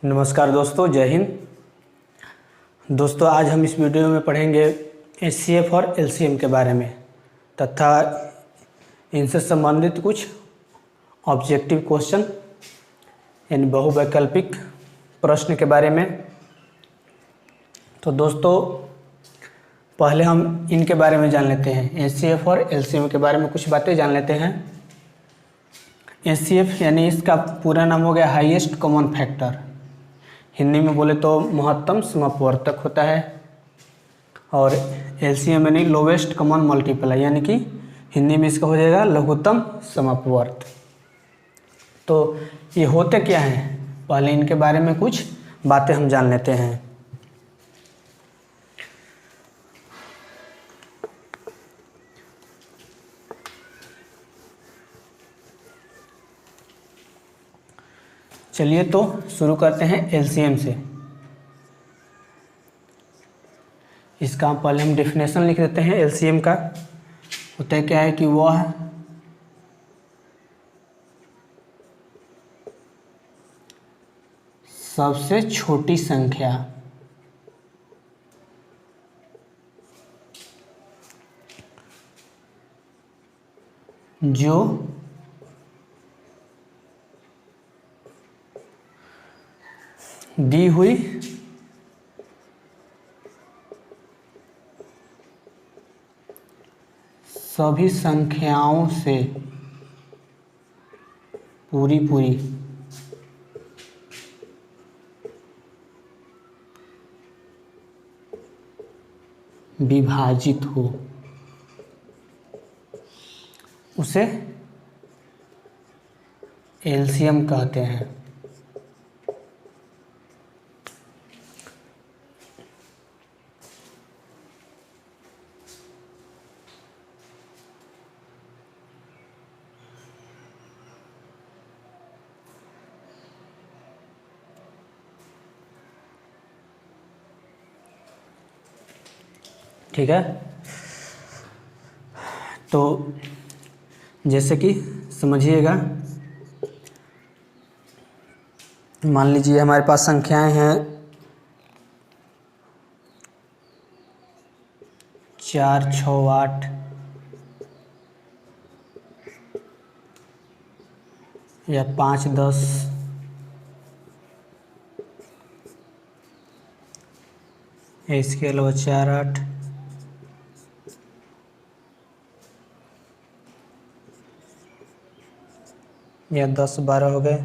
नमस्कार दोस्तों, जय हिंद। दोस्तों, आज हम इस वीडियो में पढ़ेंगे एचसीएफ और एलसीएम के बारे में तथा इनसे संबंधित कुछ ऑब्जेक्टिव क्वेश्चन यानी बहुवैकल्पिक प्रश्न के बारे में। तो दोस्तों, पहले हम इनके बारे में जान लेते हैं, एचसीएफ और एलसीएम के बारे में कुछ बातें जान लेते हैं। एचसीएफ यानी इसका पूरा नाम हो गया हाईएस्ट कॉमन फैक्टर, हिंदी में बोले तो महत्तम समअपवर्तक होता है। और एलसीएम यानी लोवेस्ट कॉमन मल्टीप्लाई, यानी कि हिंदी में इसका हो जाएगा लघुत्तम समअपवर्त। तो ये होते क्या हैं, पहले इनके बारे में कुछ बातें हम जान लेते हैं। चलिए तो शुरू करते हैं एलसीएम से। इसका पहले हम डेफिनेशन लिख देते हैं। एलसीएम का होता है क्या है कि वह सबसे छोटी संख्या जो दी हुई सभी संख्याओं से पूरी विभाजित हो, उसे एलसीएम कहते हैं। ठीक है, तो जैसे कि समझिएगा, मान लीजिए हमारे पास संख्याएं हैं 4, 6, 8 या 5, 10 इसके अलावा 4, 8 या 10, 12 हो गए।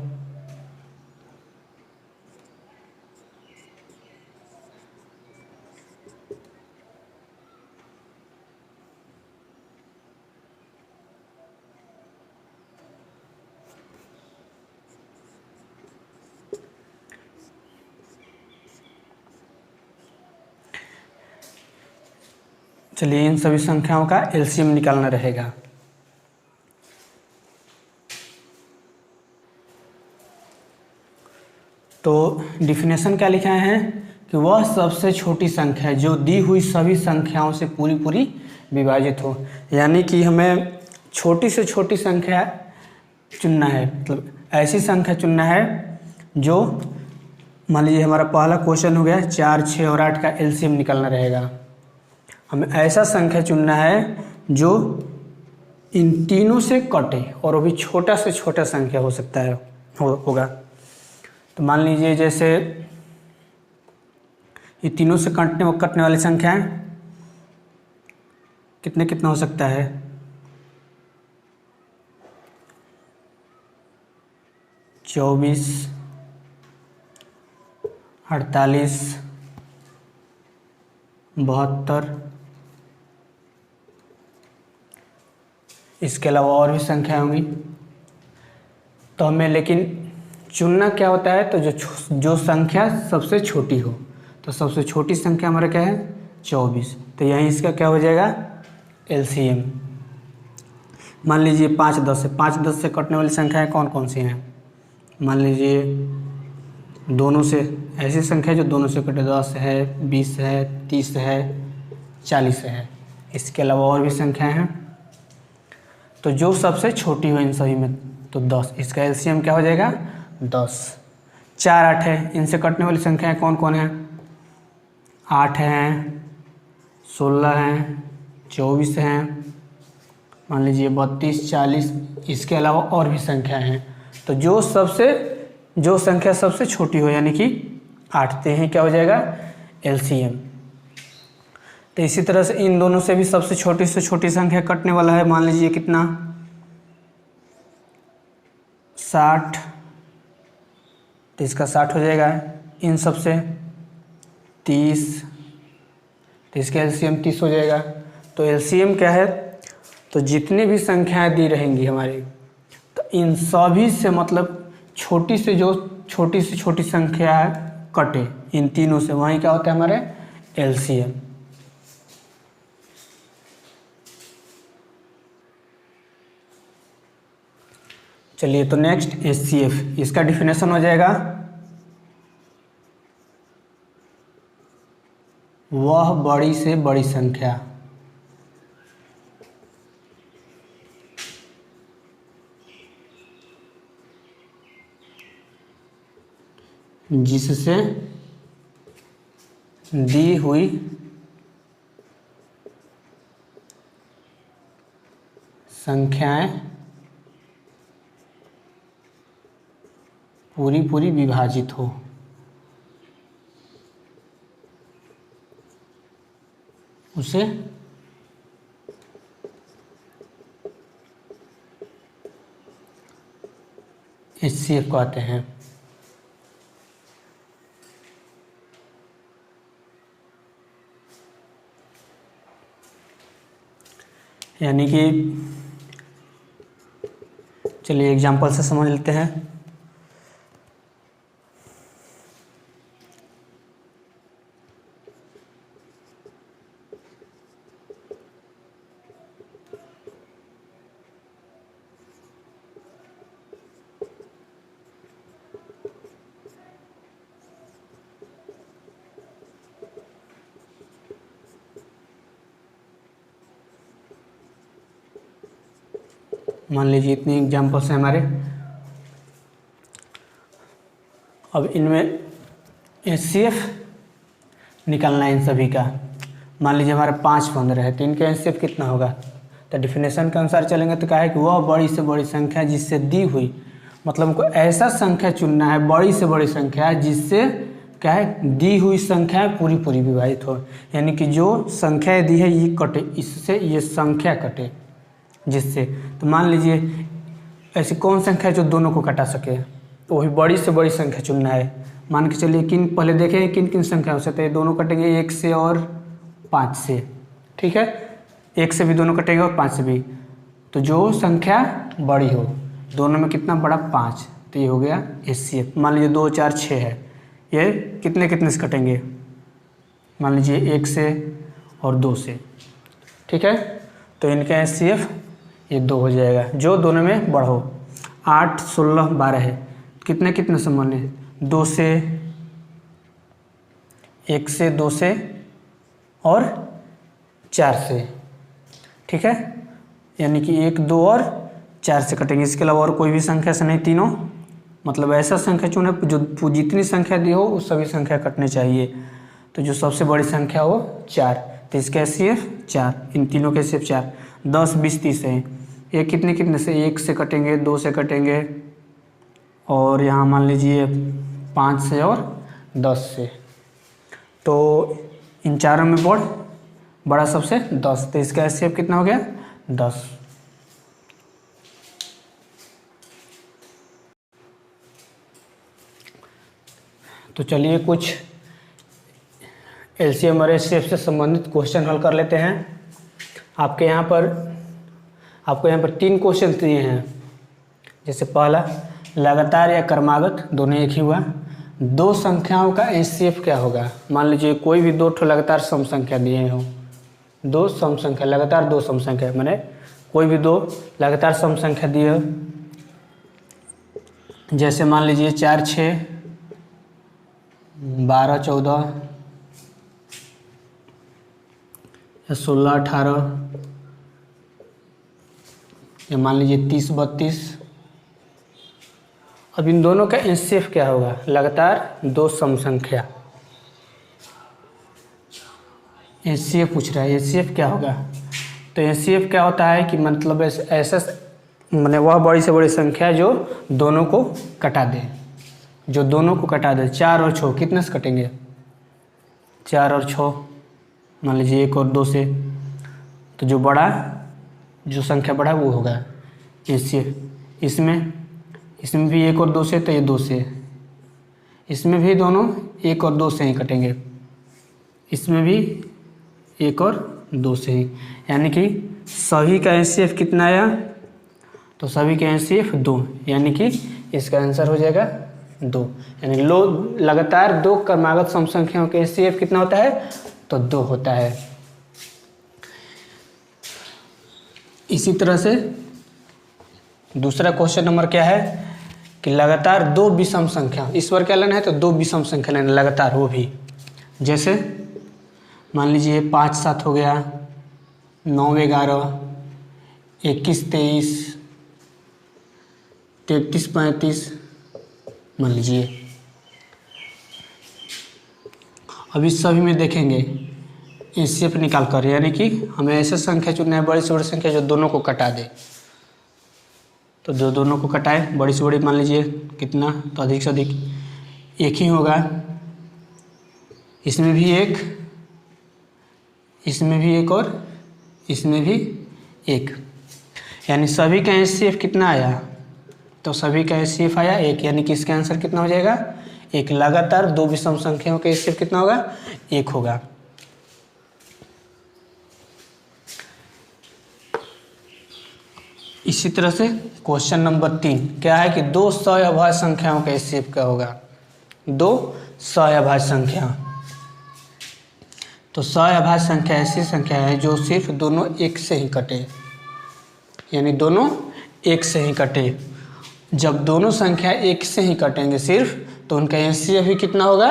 चलिए, इन सभी संख्याओं का एलसीएम निकालना रहेगा। तो डिफिनेशन क्या लिखा है कि वह सबसे छोटी संख्या है जो दी हुई सभी संख्याओं से पूरी विभाजित हो। यानी कि हमें छोटी से छोटी संख्या चुनना है, मतलब ऐसी संख्या चुनना है जो, मान लीजिए हमारा पहला क्वेश्चन हो गया 4, 6 और 8 का एलसीएम निकालना रहेगा। हमें ऐसा संख्या चुनना है जो इन तीनों से कटे, और वो भी छोटा से छोटा संख्या हो सकता है होगा। तो मान लीजिए जैसे ये तीनों से कटने वाली संख्याएं कितना हो सकता है, 24, 48, 72, इसके अलावा और भी संख्या होंगी। तो हमें लेकिन चुनना क्या होता है, तो जो संख्या सबसे छोटी हो। तो सबसे छोटी संख्या हमारा क्या है, 24। तो यहीं इसका क्या हो जाएगा, एलसीएम। मान लीजिए 5, 10 है, 5, 10 से कटने वाली संख्याएं कौन कौन सी हैं। मान लीजिए दोनों से ऐसी संख्या जो दोनों से कटे, 10 है, 20 है, 30 है, 40 है। इसके अलावा और भी संख्याएं हैं। तो जो सबसे छोटी हो इन सभी में, तो 10, इसका एलसीएम क्या हो जाएगा, 10। 4 8 है, इनसे कटने वाली संख्याएं कौन कौन है? 8 हैं, 16 हैं, 24 हैं, मान लीजिए 32 40, इसके अलावा और भी संख्याएं हैं। तो जो संख्या सबसे छोटी हो यानी कि 8, तो यही क्या हो जाएगा? एलसीएम। तो इसी तरह से इन दोनों से भी सबसे छोटी संख्या कटने वाला है, मान लीजिए कितना? 60, तो इसका 60 हो जाएगा। इन सब से 30, तो इसका एलसीएम 30 हो जाएगा। तो एलसीएम क्या है? तो जितनी भी संख्याएं दी रहेंगी हमारी, तो इन सभी से मतलब छोटी से छोटी संख्या कटे, इन तीनों से, वही क्या होता है हमारे? एलसीएम। चलिए, तो नेक्स्ट एचसीएफ, इसका डिफिनेशन हो जाएगा वह बड़ी से बड़ी संख्या जिससे दी हुई संख्याएं पूरी विभाजित हो। उसे एचसीएफ कहते हैं। यानी कि चलिए एग्जाम्पल से समझ लेते हैं। मान लीजिए इतनी एग्जाम्पल्स हैं हमारे। अब इनमें एचसीएफ निकालना है इन सभी का। मान लीजिए हमारे 5 15 है, तो इनका एचसीएफ कितना होगा? तो डिफिनेशन के अनुसार चलेंगे तो क्या है कि वह बड़ी से बड़ी संख्या जिससे दी हुई, मतलब हमको ऐसा संख्या चुनना है, बड़ी से बड़ी संख्या जिससे क्या है? दी हुई संख्या पूरी विभाजित हो। यानी कि जो संख्या दी है ये कटे, इससे ये संख्या कटे जिससे। तो मान लीजिए ऐसी कौन संख्या जो दोनों को कटा सके, तो वही बड़ी से बड़ी संख्या चुनना है। मान के चलिए पहले देखें किन किन संख्याओं से, तो ये दोनों कटेंगे 1 से और 5 से, ठीक है? 1 से भी दोनों कटेंगे और 5 से भी। तो जो संख्या बड़ी हो, दोनों में कितना बड़ा? 5, तो ये हो गया एचसीएफ। मान लीजिए 2 4 6 है, ये कितने से कटेंगे? मान लीजिए 1 से और 2 से, ठीक है? तो इनका एचसीएफ ये 2 हो जाएगा, जो दोनों में बड़ा हो। 8 16 12 है, कितने समान है? 2 से, 1 से, 2 से और 4 से, ठीक है? यानी कि 1 2 और 4 से कटेंगे, इसके अलावा और कोई भी संख्या से नहीं। तीनों मतलब ऐसा संख्या चुने जो जितनी संख्या दी हो उस सभी संख्या कटने चाहिए। तो जो सबसे बड़ी संख्या हो 4, तो इसका एचसीएफ 4, इन तीनों के एचसीएफ 4। 10 20 30 है, ये कितने से? 1 से कटेंगे, 2 से कटेंगे और यहाँ मान लीजिए 5 से और 10 से। तो इन चारों में बड़ा सबसे 10, तो इसका एचसीएफ कितना हो गया? 10। तो चलिए कुछ एलसीएम और एचसीएफ से संबंधित क्वेश्चन हल कर लेते हैं। आपको यहाँ पर 3 क्वेश्चन दिए हैं। जैसे पहला, लगातार या क्रमागत दोनों एक ही हुआ, 2 संख्याओं का एचसीएफ क्या होगा? मान लीजिए कोई भी 2 लगातार सम संख्या दिए हो, 2 सम संख्या, लगातार 2 सम संख्या, मैंने कोई भी 2 लगातार सम संख्या दिए हो। जैसे मान लीजिए 4 6 12 14 या 16 18, या मान लीजिए 30 32 अब इन दोनों का एचसीएफ क्या होगा, लगातार दो सम संख्या। एचसीएफ पूछ रहा है, एचसीएफ क्या होगा। तो एचसीएफ क्या होता है कि मतलब ऐसा मैंने वह बड़ी से बड़ी संख्या जो दोनों को कटा दे, जो दोनों को कटा दे। 4 और 6 कितने से कटेंगे, 4 और 6 मान लीजिए 1 और 2 से, तो जो बड़ा जो संख्या बड़ा वो होगा एचसीएफ। इसमें भी 1 और 2 से, तो ये 2 से, इसमें भी दोनों 1 और 2 से ही कटेंगे, इसमें भी 1 और 2 से ही, यानी कि सभी का एचसीएफ कितना आया, तो सभी का एचसीएफ 2, यानी कि इसका आंसर हो जाएगा 2। यानी लगातार दो क्रमागत सम संख्याओं के एचसीएफ कितना होता है, तो 2 होता है। इसी तरह से दूसरा क्वेश्चन नंबर क्या है कि लगातार दो विषम संख्या, ईश्वर क्या लेना है, तो दो विषम संख्या लेना लगातार, वो भी जैसे मान लीजिए 5 7 हो गया, 9 11, 21 23, 33 35 मान लीजिए। अब इस सभी में देखेंगे एचसीएफ निकाल कर, यानी कि हमें ऐसे संख्या चुनना है बड़ी से बड़ी संख्या जो दोनों को कटा दे। तो जो दोनों को कटाए, बड़ी से बड़ी मान लीजिए कितना, तो अधिक से अधिक 1 ही होगा, इसमें भी 1, इसमें भी 1 और इसमें भी 1, यानी सभी का एचसीएफ कितना आया, तो सभी का एचसीएफ आया 1, यानी कि इसका आंसर कितना हो जाएगा 1। लगातार दो विषम संख्याओं का एचसीएफ कितना होगा, 1 होगा। इसी तरह से क्वेश्चन नंबर 3 क्या है कि दो सह-अभाज्य संख्याओं का एचसीएफ क्या होगा, दो सह-अभाज्य संख्या। तो सह-अभाज्य संख्या ऐसी संख्या है जो सिर्फ दोनों 1 से ही कटे, यानी दोनों 1 से ही कटे। जब दोनों संख्या 1 से ही कटेंगे सिर्फ, तो उनका एचसीएफ भी कितना होगा,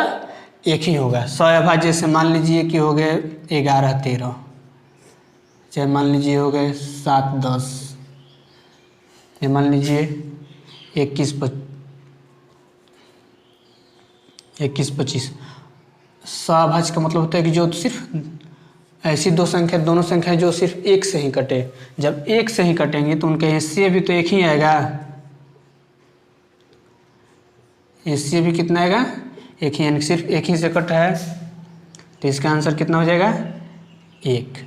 1 ही होगा। सह-अभाज्य जैसे मान लीजिए कि हो गए 11 13, चाहे मान लीजिए हो गए 7 10, ये मान लीजिए 21 25। सह-अभाज्य का मतलब होता है कि जो सिर्फ ऐसी दो संख्या, दोनों संख्या जो सिर्फ 1 से ही कटे। जब 1 से ही कटेंगे तो उनका एचसीएफ भी तो 1 ही आएगा, एचसीएफ भी कितना आएगा 1 ही, यानी सिर्फ 1 ही से कट रहा है, तो इसका आंसर कितना हो जाएगा 1।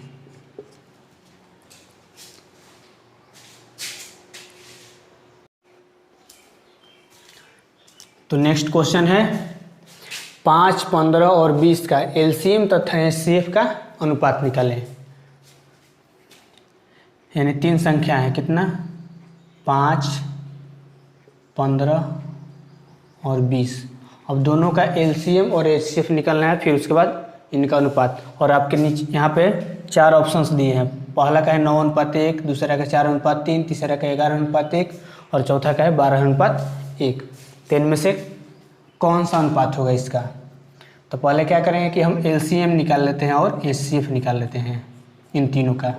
तो नेक्स्ट क्वेश्चन है 5 15 और 20 का एलसीएम तथा एचसीएफ का अनुपात निकालें। यानी 3 संख्या है, कितना 5 15 और 20। अब दोनों का एलसीएम और एचसीएफ निकालना है, फिर उसके बाद इनका अनुपात। और आपके नीचे यहाँ पे 4 ऑप्शंस दिए हैं। पहला का है 9:1, दूसरा का 4:3, तीसरा का 11:1 और चौथा का है 12:1। तो इनमें से कौन सा अनुपात होगा इसका। तो पहले क्या करेंगे कि हम एलसीएम निकाल लेते हैं और एचसीएफ निकाल लेते हैं इन तीनों का।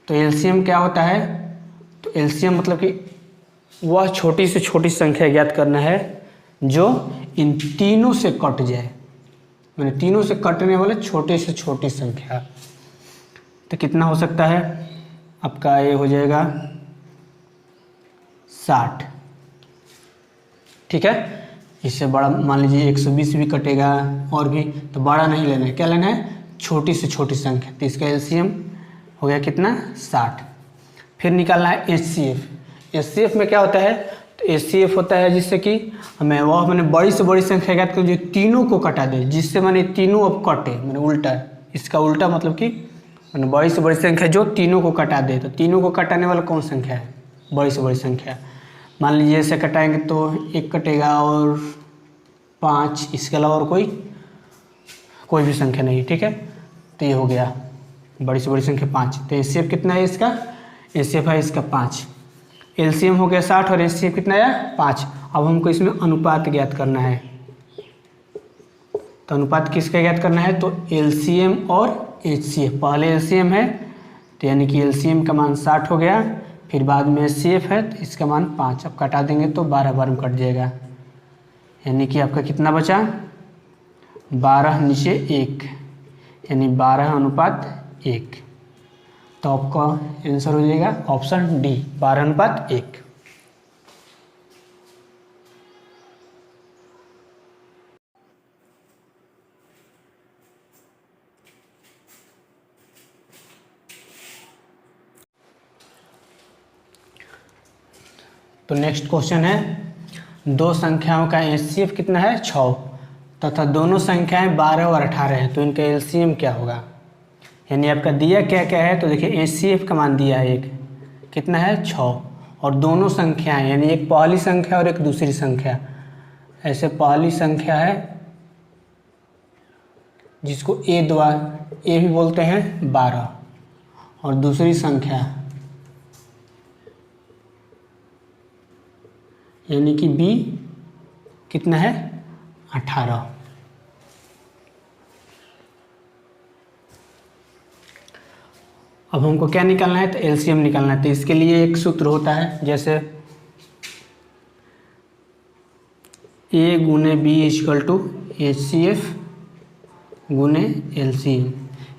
तो एलसीएम क्या होता है, तो एलसीएम मतलब कि वह छोटी से छोटी संख्या ज्ञात करना है जो इन तीनों से कट जाए, मैंने तीनों से कटने वाले छोटे से छोटी संख्या। तो कितना हो सकता है आपका, ये हो जाएगा 60, ठीक है। इससे बड़ा मान लीजिए 120 भी कटेगा और भी, तो बड़ा नहीं लेना है, क्या लेना है छोटी से छोटी संख्या। तो इसका एलसीएम हो गया कितना 60। फिर निकालना है एचसीएफ। एचसीएफ में क्या होता है, तो एचसीएफ होता है जिससे कि हमें वह मैंने बड़ी से बड़ी संख्या ज्ञात करूँ जो तीनों को कटा दे, जिससे मैंने तीनों अब कटे, मैंने उल्टा, इसका उल्टा मतलब कि मैंने बड़ी से बड़ी संख्या जो तीनों को कटा दे। तो तीनों को कटाने वाला कौन संख्या है, बड़ी से बड़ी संख्या। मान लीजिए ऐसे कटाएंगे तो 1 कटेगा और 5, इसके अलावा और कोई भी संख्या नहीं, ठीक है। तो ये हो गया बड़ी से बड़ी संख्या 5। तो एचसीएफ कितना है इसका, एचसीएफ है इसका 5। एलसीएम हो गया 60 और एचसीएफ कितना आया 5। अब हमको इसमें अनुपात ज्ञात करना है। तो अनुपात किसका ज्ञात करना है, तो एलसीएम और एचसीएफ। पहले एलसीएम है तो यानी कि एलसीएम का मान 60 हो गया फिर बाद में HCF है तो इसका मान 5। अब कटा देंगे तो 12 बार में कट जाएगा, यानी कि आपका कितना बचा 12 नीचे 1, यानी 12:1। तो आपका आंसर हो जाएगा ऑप्शन डी 12:1। तो नेक्स्ट क्वेश्चन है, दो संख्याओं का HCF कितना है 6 तथा दोनों संख्याएं 12 और 18 हैं, तो इनका LCM क्या होगा। यानी आपका दिया क्या क्या है, तो देखिए HCF का मान दिया है एक कितना है 6, और दोनों संख्याएं यानी एक पहली संख्या और एक दूसरी संख्या। ऐसे पहली संख्या है जिसको ए भी बोलते हैं 12, और दूसरी संख्या यानी कि B कितना है 18। अब हमको क्या निकालना है, तो LCM निकालना है। तो इसके लिए एक सूत्र होता है, जैसे A गुने B = HCF गुने LCM,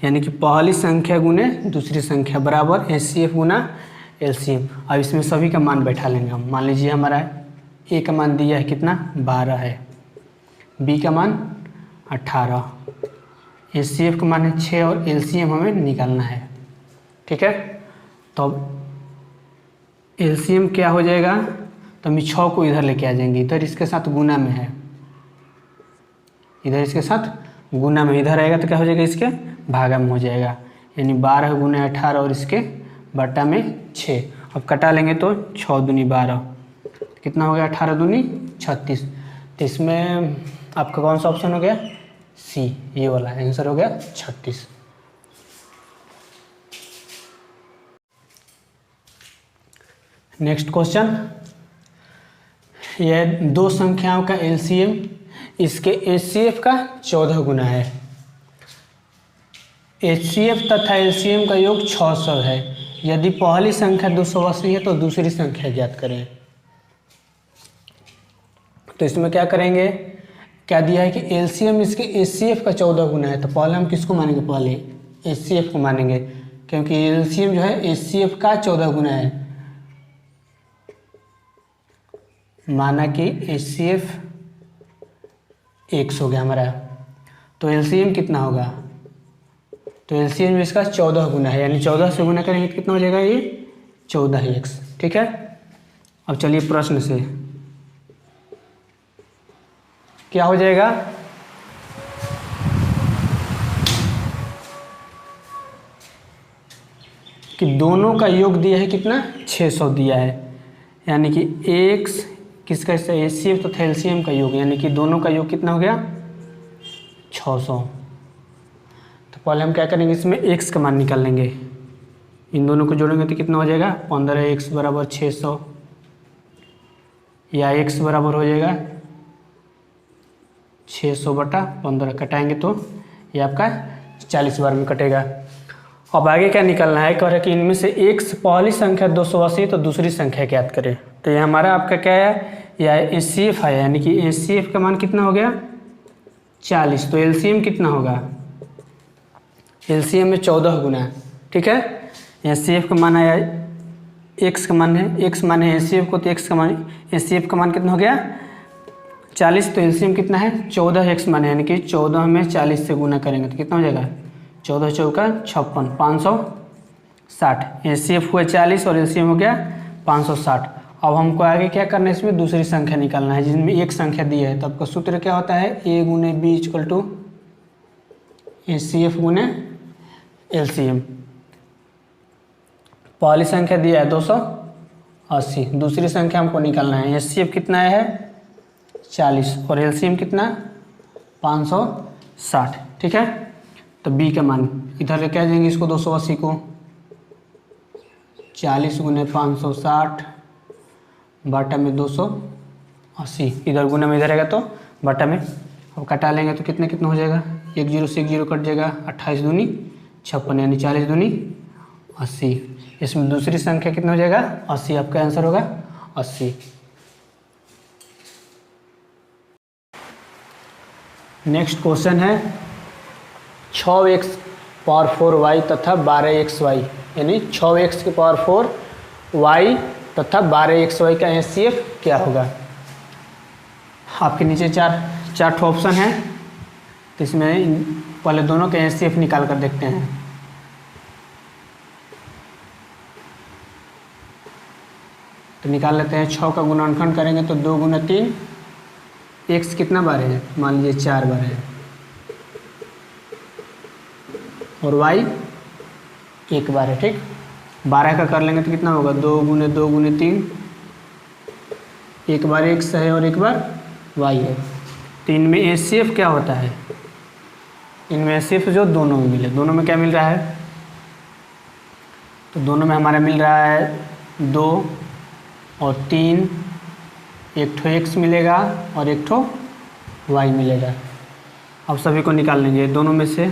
यानी कि पहली संख्या गुने दूसरी संख्या बराबर HCF गुना LCM। अब इसमें सभी का मान बैठा लेंगे हम। मान लीजिए हमारा A का मान दिया है कितना 12 है, B का मान 18, HCF का मान है 6 और LCM हमें निकालना है। ठीक है, तो अब LCM क्या हो जाएगा, तो हम 6 को इधर लेके आ जाएंगे, इधर इसके साथ गुना में है, इधर इसके साथ गुना में, इधर आएगा तो क्या हो जाएगा इसके भागा में हो जाएगा, यानी 12 गुने 18 और इसके बटा में 6। अब कटा लेंगे तो 6 दूनी 12, कितना हो गया 18 दूनी 36। तो इसमें आपका कौन सा ऑप्शन हो गया C, ये वाला आंसर हो गया 36। नेक्स्ट क्वेश्चन, यह दो संख्याओं का LCM इसके HCF का 14 गुना है। HCF तथा LCM का योग 600 है। यदि पहली संख्या 280 है तो दूसरी संख्या ज्ञात करें। तो इसमें क्या करेंगे, क्या दिया है कि LCM इसके HCF का 14 गुना है, तो पहले हम किसको मानेंगे, पहले HCF को मानेंगे, क्योंकि LCM जो है HCF का 14 गुना है। माना कि HCF x हो गया हमारा, तो LCM कितना होगा, तो LCM इसका 14 गुना है, यानी 14 से गुना करेंगे तो कितना हो जाएगा ये 14x। ठीक है, अब चलिए प्रश्न से क्या हो जाएगा, कि दोनों का योग दिया है कितना 600 दिया है, यानी कि x किसका HCF तथा LCM का योग, यानी कि दोनों का योग कितना हो गया 600। तो पहले हम क्या करेंगे, इसमें x का मान निकाल लेंगे, इन दोनों को जोड़ेंगे तो कितना हो जाएगा 15x बराबर 600, या x बराबर हो जाएगा 600 बटा 15, कटाएंगे तो ये आपका 40 बार में कटेगा। अब आगे क्या निकालना है, कह रहे कि इनमें से x पहली संख्या 280 तो दूसरी संख्या ज्ञात करें। तो ये हमारा आपका क्या है, यह HCF है, यानी कि HCF का मान कितना हो गया 40, तो LCM कितना होगा, LCM में 14 गुना। ठीक है, HCF का मान आया, x का मान है, x मान है HCF को, तो x का मान HCF का मान कितना हो गया 40, तो LCM कितना है 14x मान है, यानी कि 14 में 40 से गुना करेंगे तो कितना हो जाएगा 14 चौका 56, 560। HCF हुआ 40 और LCM हो गया 560। अब हमको आगे क्या करना है, इसमें दूसरी संख्या निकालना है जिसमें एक संख्या दी है। तो आपका सूत्र क्या होता है, A गुने B = HCF गुने LCM। पहली संख्या दिया है 280, दूसरी संख्या हमको निकालना है, HCF कितना है 40 और LCM कितना 560। ठीक है, तो B का मान इधर लेके आ जाएंगे, इसको 280 को 40 गुने 560 बटा में 280, इधर गुना में इधर आएगा तो बटा में। अब कटा लेंगे तो कितना हो जाएगा, 1 0 से 1 0 कट जाएगा, 28 दूनी 56, यानी 40 दूनी 80, इसमें दूसरी संख्या कितना हो जाएगा 80, आपका आंसर होगा 80। नेक्स्ट क्वेश्चन है 6x पावर 4y तथा 12xy, यानी 6x की पावर 4y तथा 12xy का HCF क्या होगा। आपके नीचे चार ऑप्शन है, तो इसमें पहले दोनों के HCF निकाल कर देखते हैं। तो निकाल लेते हैं। 6 का गुणनखंड करेंगे तो 2 गुना 3, x कितना बार है, मान लीजिए 4 बार है, और y 1 बार है। ठीक, 12 का कर लेंगे तो कितना होगा, 2 गुने 2 गुने 3, 1 बार x है और 1 बार y है। तो इनमें HCF क्या होता है, इनमें HCF जो दोनों में मिले, दोनों में क्या मिल रहा है, तो दोनों में हमारा मिल रहा है 2 और 3, एक ठो x मिलेगा और एक ठो y मिलेगा। अब सभी को निकाल लेंगे। दोनों में से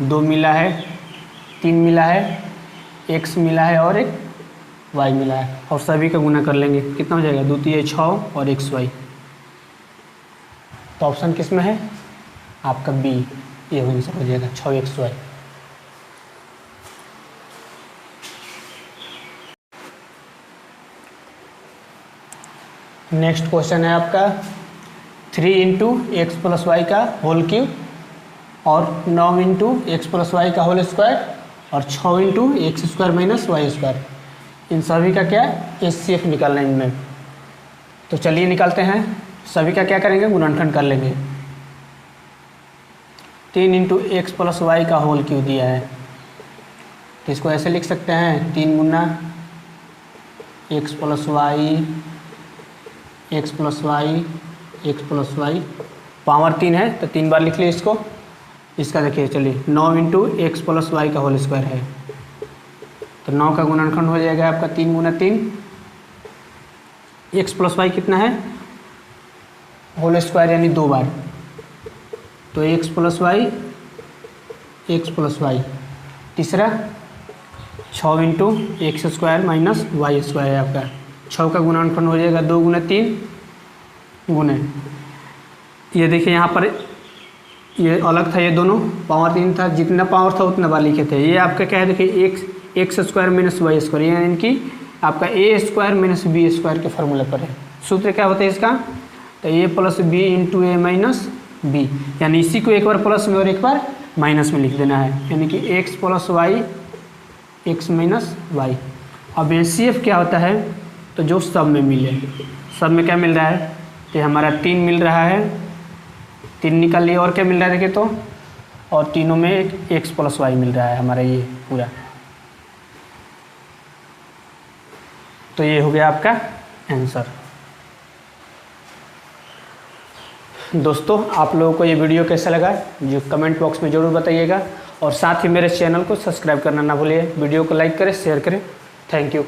2 मिला है, 3 मिला है, x मिला है और एक y मिला है, और सभी का गुना कर लेंगे। कितना हो जाएगा, 2 3 6 और xy। तो ऑप्शन किस में है, आपका बी, ये आंसर हो जाएगा 6xy। नेक्स्ट क्वेश्चन है आपका 3 इंटू एक्स प्लस वाई का होल क्यूब और 9 इंटू एक्स प्लस वाई का होल स्क्वायर और 6 into x square minus Y square, इन सभी का क्या HCF निकालना है इनमें। तो चलिए निकालते हैं। सभी का क्या करेंगे, गुणनखंड कर लेंगे। 3 इंटू एक्स प्लस वाई का होल क्यूब दिया है, तो इसको ऐसे लिख सकते हैं 3 गुना x plus Y, x plus Y, x plus y, power 3 है तो 3 बार लिख लिए इसको। इसका देखिए चलिए 9 इंटू एक्स प्लस वाई का होल स्क्वायर है, तो 9 का गुणनखंड हो जाएगा आपका 3 गुना 3, एक्स प्लस वाई कितना है, होल स्क्वायर यानी 2 बार, तो X plus Y, x plus Y. तीसरा 6 into x square minus Y square है आपका। 6 का गुणनखंड हो जाएगा 2 गुना 3 गुने, ये देखिए यहाँ पर ये अलग था, ये दोनों पावर 3 था, जितना पावर था उतना बार लिखे थे। ये आपका क्या है, देखिए X square minus Y square, यानी कि आपका A square minus B square के फार्मूले पर है। सूत्र क्या होता है इसका, तो ए प्लस बी इंटू ए माइनस बी, यानी इसी को एक बार प्लस में और एक बार माइनस में लिख देना है, यानी कि X plus Y, X minus Y. अब HCF क्या होता है, तो जो सब में मिले, सब में क्या मिल रहा है, तो हमारा 3 मिल रहा है, 3 निकाल लिए, और क्या मिल रहा है देखिए, तो और तीनों में एक एक्स प्लस वाई मिल रहा है हमारा ये पूरा। तो ये हो गया आपका आंसर। दोस्तों आप लोगों को ये वीडियो कैसा लगा, जो कमेंट बॉक्स में ज़रूर बताइएगा, और साथ ही मेरे चैनल को सब्सक्राइब करना ना भूलिए। वीडियो को लाइक करें, शेयर करें। Thank you.